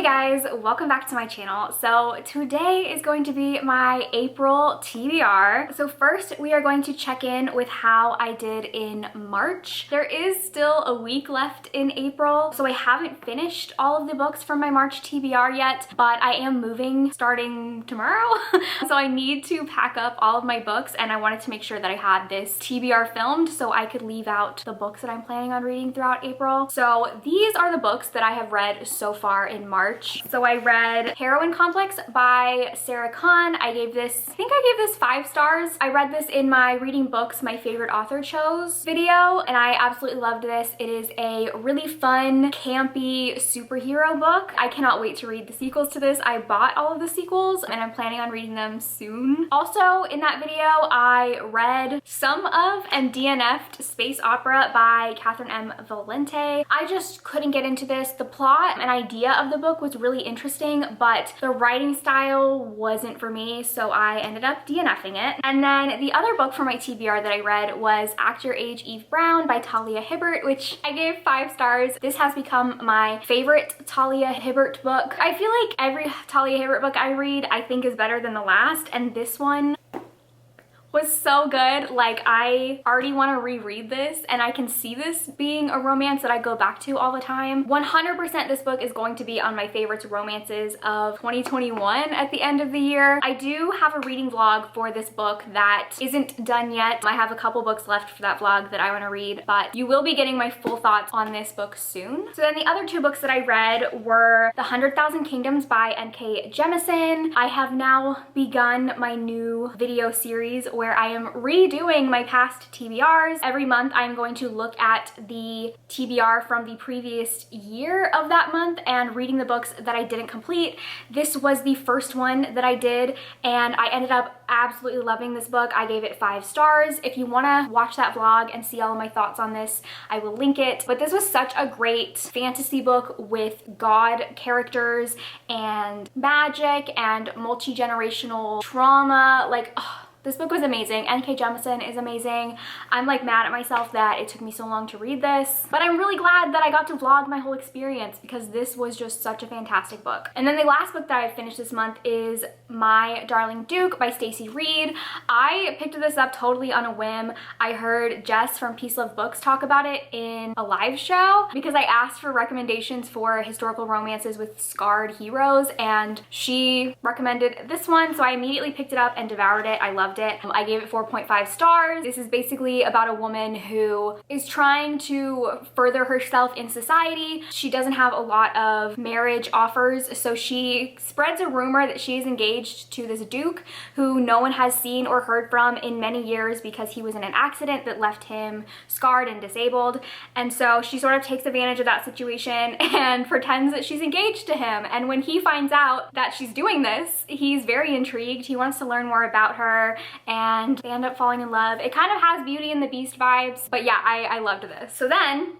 Hey guys, welcome back to my channel. So today is going to be my April TBR. So first we are going to check in with how I did in March. There is still a week left in April, so I haven't finished all of the books from my March TBR yet, but I am moving starting tomorrow. So I need to pack up all of my books, and I wanted to make sure that I had this TBR filmed so I could leave out the books that I'm planning on reading throughout April. So these are the books that I have read so far in March. So I read Heroine Complex by Sarah Khan. I think I gave this 5 stars. I read this in my reading books my favorite author chose video, and I absolutely loved this. It is a really fun, campy superhero book. I cannot wait to read the sequels to this. I bought all of the sequels and I'm planning on reading them soon. Also in that video, I read some of and DNF'd Space Opera by Catherine M. Valente. I just couldn't get into this. The plot and idea of the book was really interesting, but the writing style wasn't for me, so I ended up DNFing it. And then the other book for my TBR that I read was Act Your Age, Eve Brown by Talia Hibbert, which I gave 5 stars. This has become my favorite Talia Hibbert book. I feel like every Talia Hibbert book I read I think is better than the last, and this one was so good. Like, I already want to reread this, and I can see this being a romance that I go back to all the time. 100% this book is going to be on my favorites romances of 2021 at the end of the year. I do have a reading vlog for this book that isn't done yet. I have a couple books left for that vlog that I want to read, but you will be getting my full thoughts on this book soon. So then the other 2 books that I read were The 100,000 Kingdoms by N.K. Jemisin. I have now begun my new video series where I am redoing my past TBRs. Every month I'm going to look at the TBR from the previous year of that month and reading the books that I didn't complete. This was the first one that I did, and I ended up absolutely loving this book. I gave it 5 stars. If you want to watch that vlog and see all of my thoughts on this, I will link it. But this was such a great fantasy book with god characters and magic and multi-generational trauma. Like, oh, this book was amazing. N.K. Jemisin is amazing. I'm like mad at myself that it took me so long to read this, but I'm really glad that I got to vlog my whole experience because this was just such a fantastic book. And then the last book that I finished this month is My Darling Duke by Stacey Reed. I picked this up totally on a whim. I heard Jess from Peace Love Books talk about it in a live show because I asked for recommendations for historical romances with scarred heroes, and she recommended this one, so I immediately picked it up and devoured it. I loved it. I gave it 4.5 stars. This is basically about a woman who is trying to further herself in society. She doesn't have a lot of marriage offers, so she spreads a rumor that she is engaged to this duke who no one has seen or heard from in many years because he was in an accident that left him scarred and disabled. And so she sort of takes advantage of that situation and pretends that she's engaged to him. And when he finds out that she's doing this, he's very intrigued. He wants to learn more about her, and they end up falling in love. It kind of has Beauty and the Beast vibes, but yeah, I loved this. So then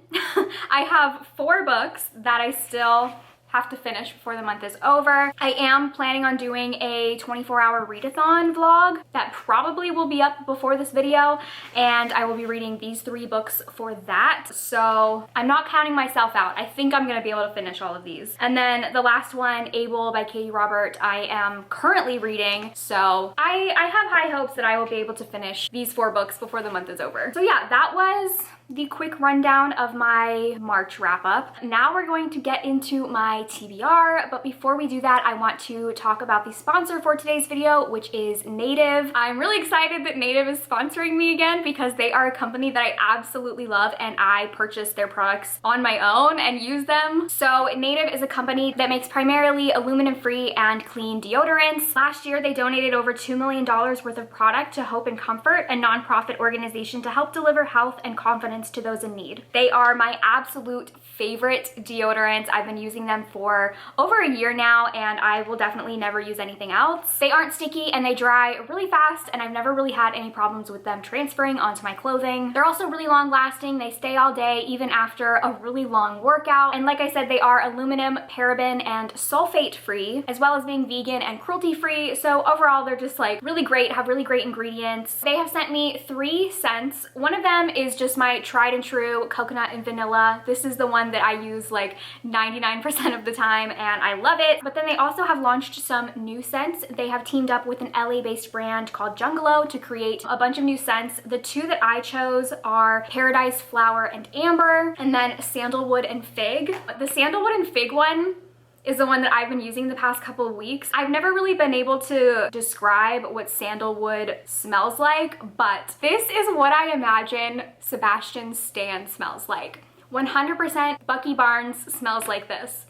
I have 4 books that I still have to finish before the month is over. I am planning on doing a 24-hour readathon vlog that probably will be up before this video, and I will be reading these 3 books for that. So I'm not counting myself out. I think I'm gonna be able to finish all of these. And then the last one, Able by Katie Robert, I am currently reading, so I have high hopes that I will be able to finish these 4 books before the month is over. So yeah, that was the quick rundown of my March wrap up. Now we're going to get into my TBR, but before we do that, I want to talk about the sponsor for today's video, which is Native. I'm really excited that Native is sponsoring me again because they are a company that I absolutely love, and I purchase their products on my own and use them. So Native is a company that makes primarily aluminum-free and clean deodorants. Last year, they donated over $2 million worth of product to Hope and Comfort, a nonprofit organization to help deliver health and confidence to those in need. They are my absolute favorite deodorants. I've been using them for over a year now, and I will definitely never use anything else. They aren't sticky and they dry really fast, and I've never really had any problems with them transferring onto my clothing. They're also really long lasting. They stay all day even after a really long workout. And like I said, they are aluminum, paraben, and sulfate free, as well as being vegan and cruelty free. So overall, they're just like really great, have really great ingredients. They have sent me 3 scents. One of them is just my tried and true coconut and vanilla. This is the one that I use like 99% of the time and I love it. But then they also have launched some new scents. They have teamed up with an LA-based brand called Jungalow to create a bunch of new scents. The two that I chose are Paradise Flower and Amber, and then Sandalwood and Fig. The Sandalwood and Fig one is the one that I've been using the past couple of weeks. I've never really been able to describe what sandalwood smells like, but this is what I imagine Sebastian Stan smells like. 100% Bucky Barnes smells like this.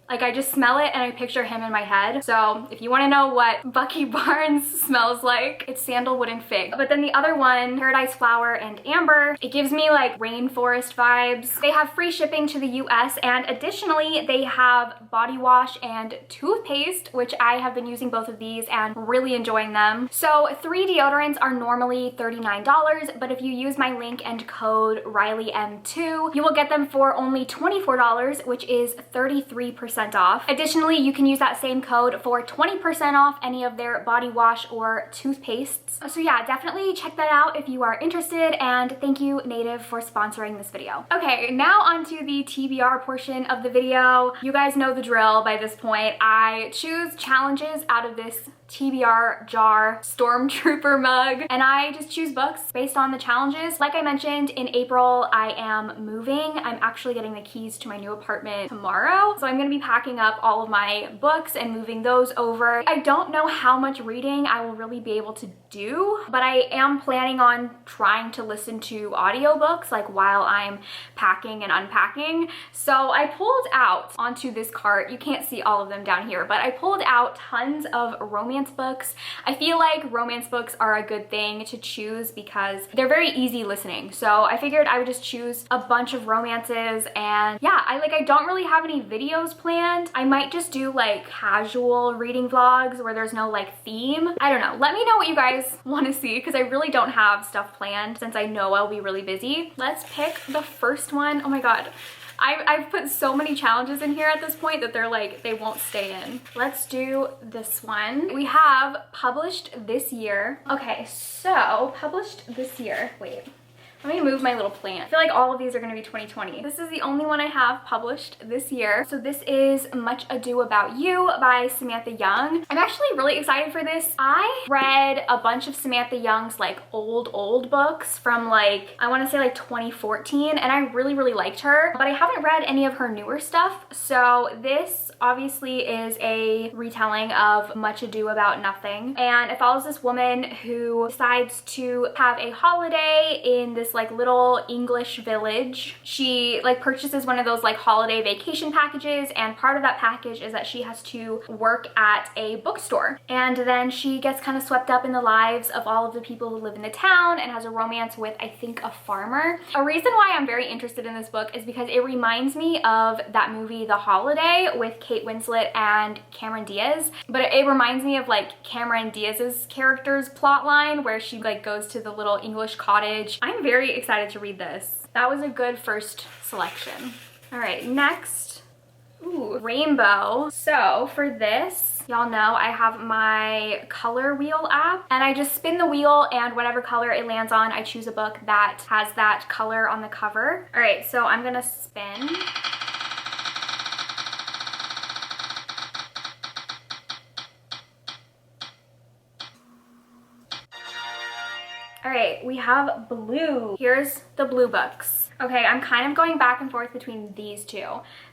Like, I just smell it and I picture him in my head. So if you want to know what Bucky Barnes smells like, it's Sandalwood and Fig. But then the other one, Paradise Flower and Amber, it gives me like rainforest vibes. They have free shipping to the US, and additionally they have body wash and toothpaste, which I have been using both of these and really enjoying them. So 3 deodorants are normally $39, but if you use my link and code RileyM2, you will get them for only $24, which is 33% off. Additionally, you can use that same code for 20% off any of their body wash or toothpastes. So yeah, definitely check that out if you are interested, and thank you Native for sponsoring this video. Okay, now onto the TBR portion of the video. You guys know the drill by this point. I choose challenges out of this TBR jar stormtrooper mug, and I just choose books based on the challenges. Like I mentioned, in April I am moving. I'm actually getting the keys to my new apartment tomorrow, so I'm gonna be packing up all of my books and moving those over. I don't know how much reading I will really be able to do, but I am planning on trying to listen to audiobooks like while I'm packing and unpacking. So I pulled out onto this cart, you can't see all of them down here, but I pulled out tons of romance books. I feel like romance books are a good thing to choose because they're very easy listening. So I figured I would just choose a bunch of romances, and yeah, I don't really have any videos planned. I might just do like casual reading vlogs where there's no like theme. I don't know. Let me know what you guys want to see because I really don't have stuff planned since I know I'll be really busy. Let's pick the first one. Oh my god. I've put so many challenges in here at this point that they're like, they won't stay in. Let's do this one. We have published this year. Okay, so published this year. Wait. Let me move my little plant. I feel like all of these are gonna be 2020. This is the only one I have published this year. So this is Much Ado About You by Samantha Young. I'm actually really excited for this. I read a bunch of Samantha Young's like old books from like, I wanna say like 2014, and I really liked her, but I haven't read any of her newer stuff. So this obviously is a retelling of Much Ado About Nothing, and it follows this woman who decides to have a holiday in this like little English village. She like purchases one of those like holiday vacation packages, and part of that package is that she has to work at a bookstore, and then she gets kind of swept up in the lives of all of the people who live in the town and has a romance with, I think, a farmer. A reason why I'm very interested in this book is because it reminds me of that movie The Holiday with Kate Winslet and Cameron Diaz, but it reminds me of like Cameron Diaz's character's plot line where she like goes to the little English cottage. I'm very excited to read this. That was a good first selection. All right, next, ooh, Rainbow. So for this, y'all know I have my color wheel app, and I just spin the wheel, and whatever color it lands on, I choose a book that has that color on the cover. All right, so I'm gonna spin. All right, we have blue. Here's the blue books. Okay, I'm kind of going back and forth between these two.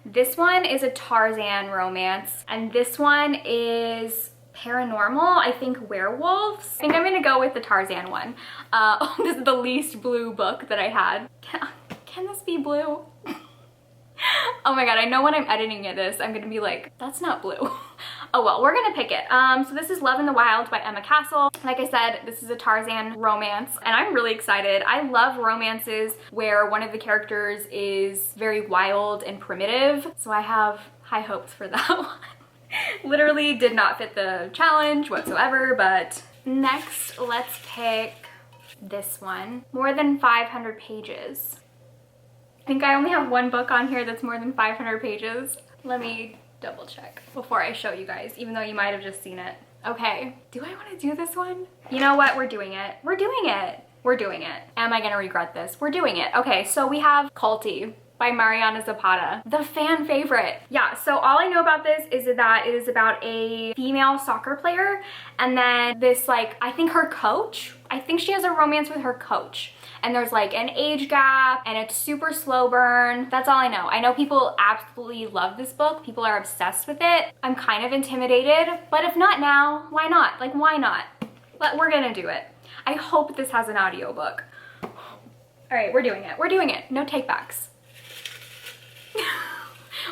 This one is a Tarzan romance, and this one is paranormal, I think werewolves. I think I'm gonna go with the Tarzan one. This is the least blue book that I had. Can this be blue? Oh my god, I know when I'm editing this, I'm gonna be like, that's not blue. Oh well, we're gonna pick it. So this is Love in the Wild by Emma Castle. Like I said, this is a Tarzan romance, and I'm really excited. I love romances where one of the characters is very wild and primitive, so I have high hopes for that one. Literally did not fit the challenge whatsoever, but next, let's pick this one. More than 500 pages. I think I only have one book on here that's more than 500 pages. Let me double check before I show you guys, even though you might have just seen it. Okay, do I want to do this one? You know what? We're doing it. We're doing it. We're doing it. Am I gonna regret this? We're doing it. Okay, so we have Culty by Mariana Zapata, the fan favorite. Yeah, so all I know about this is that it is about a female soccer player, and then this, like, I think her coach, I think she has a romance with her coach. And there's like an age gap and it's super slow burn. That's all I know. I know people absolutely love this book. People are obsessed with it. I'm kind of intimidated, but if not now, why not? Like, why not? But we're gonna do it. I hope this has an audiobook. All right, we're doing it. We're doing it. No takebacks.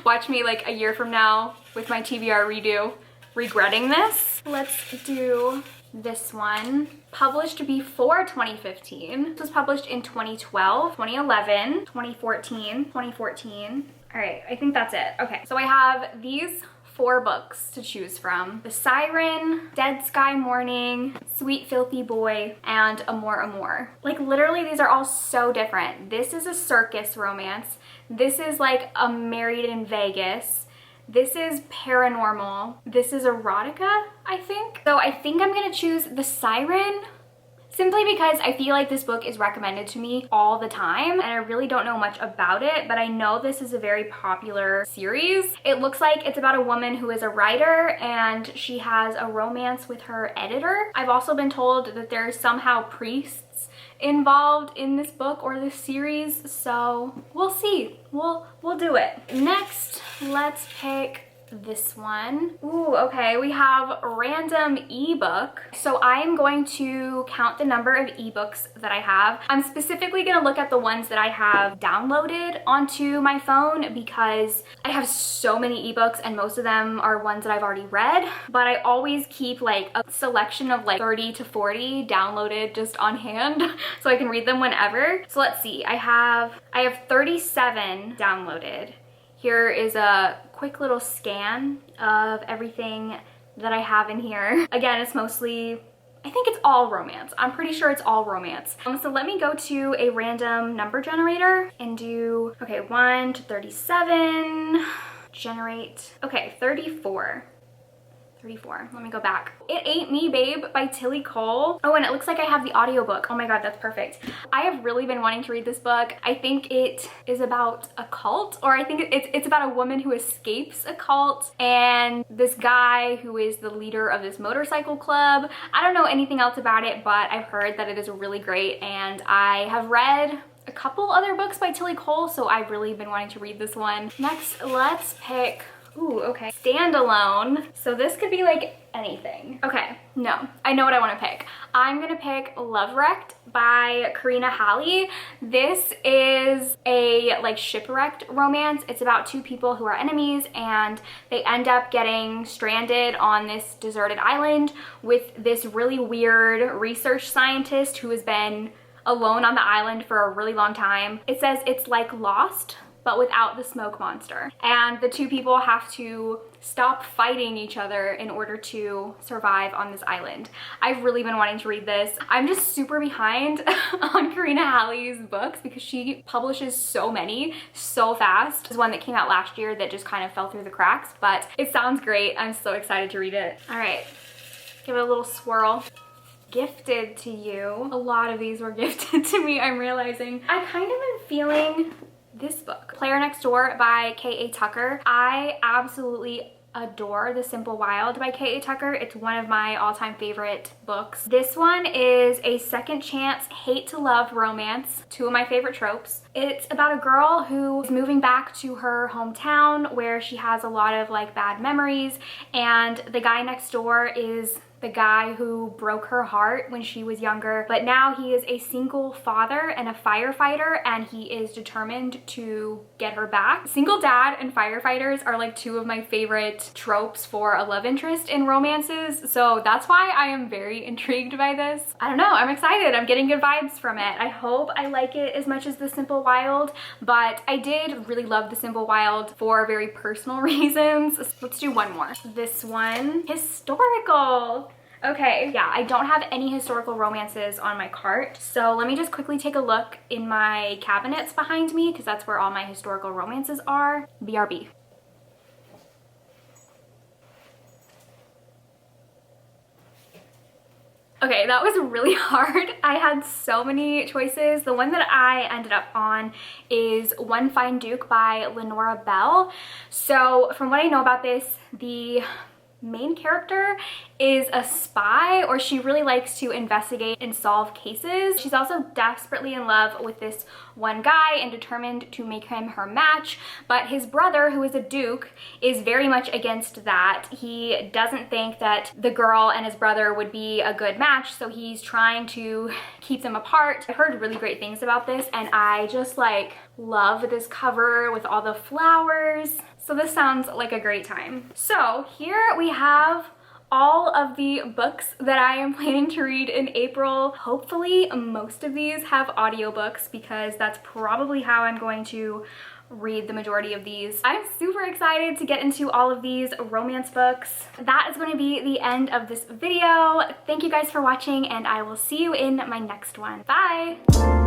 Watch me like a year from now with my TBR redo, regretting this. Let's do this one. Published before 2015. This was published in 2012, 2011, 2014, 2014. All right, I think that's it. Okay, so I have these 4 books to choose from. The Siren, Dead Sky Morning, Sweet Filthy Boy, and Amor Amor. Like, literally these are all so different. This is a circus romance. This is like a Married in Vegas. This is paranormal. This is erotica, I think. So I think I'm gonna choose The Siren, simply because I feel like this book is recommended to me all the time and I really don't know much about it, but I know this is a very popular series. It looks like it's about a woman who is a writer and she has a romance with her editor. I've also been told that there's somehow priests involved in this book or this series, so we'll see. We'll do it. Next, let's pick this one. Ooh, okay, we have random ebook. So I'm going to count the number of ebooks that I have. I'm specifically gonna look at the ones that I have downloaded onto my phone because I have so many ebooks and most of them are ones that I've already read, but I always keep like a selection of like 30 to 40 downloaded just on hand so I can read them whenever. So let's see, I have 37 downloaded. Here is a quick little scan of everything that I have in here. Again, it's mostly, I think it's all romance. I'm pretty sure it's all romance. So let me go to a random number generator and do, okay, 1 to 37, generate, okay, 34. 34. Let me go back. It Ain't Me, Babe by Tilly Cole. Oh, and it looks like I have the audiobook. Oh my god, that's perfect. I have really been wanting to read this book. I think it is about a cult, or I think it's about a woman who escapes a cult and this guy who is the leader of this motorcycle club. I don't know anything else about it, but I've heard that it is really great and I have read a couple other books by Tilly Cole, so I've really been wanting to read this one. Next, let's pick, ooh, okay, Standalone. So this could be like anything. Okay, no, I know what I want to pick. I'm gonna pick Love Wrecked by Karina Halley. This is a like shipwrecked romance. It's about 2 people who are enemies and they end up getting stranded on this deserted island with this really weird research scientist who has been alone on the island for a really long time. It says it's like Lost, but without the smoke monster. And the 2 people have to stop fighting each other in order to survive on this island. I've really been wanting to read this. I'm just super behind on Karina Halley's books because she publishes so many so fast. There's one that came out last year that just kind of fell through the cracks, but it sounds great. I'm so excited to read it. All right, give it a little swirl. Gifted to You. A lot of these were gifted to me, I'm realizing. I kind of am feeling this book, Player Next Door by K.A. Tucker. I absolutely adore The Simple Wild by K.A. Tucker. It's one of my all-time favorite books. This one is a second chance hate to love romance, 2 of my favorite tropes. It's about a girl who is moving back to her hometown where she has a lot of like bad memories, and the guy next door is the guy who broke her heart when she was younger, but now he is a single father and a firefighter and he is determined to get her back. Single dad and firefighters are like 2 of my favorite tropes for a love interest in romances, so that's why I am very intrigued by this. I don't know, I'm excited. I'm getting good vibes from it. I hope I like it as much as The Simple Wild, but I did really love The Simple Wild for very personal reasons. Let's do one more. This one, historical. Okay, yeah, I don't have any historical romances on my cart, so let me just quickly take a look in my cabinets behind me because that's where all my historical romances are. BRB. Okay, that was really hard. I had so many choices. The one that I ended up on is One Fine Duke by Lenora Bell. So from what I know about this, the main character is a spy, or she really likes to investigate and solve cases. She's also desperately in love with this one guy and determined to make him her match, but his brother, who is a duke, is very much against that. He doesn't think that the girl and his brother would be a good match, so he's trying to keep them apart. I've heard really great things about this, and I just like love this cover with all the flowers. So this sounds like a great time. So here we have all of the books that I am planning to read in April. Hopefully most of these have audiobooks because that's probably how I'm going to read the majority of these. I'm super excited to get into all of these romance books. That is going to be the end of this video. Thank you guys for watching, and I will see you in my next one. Bye!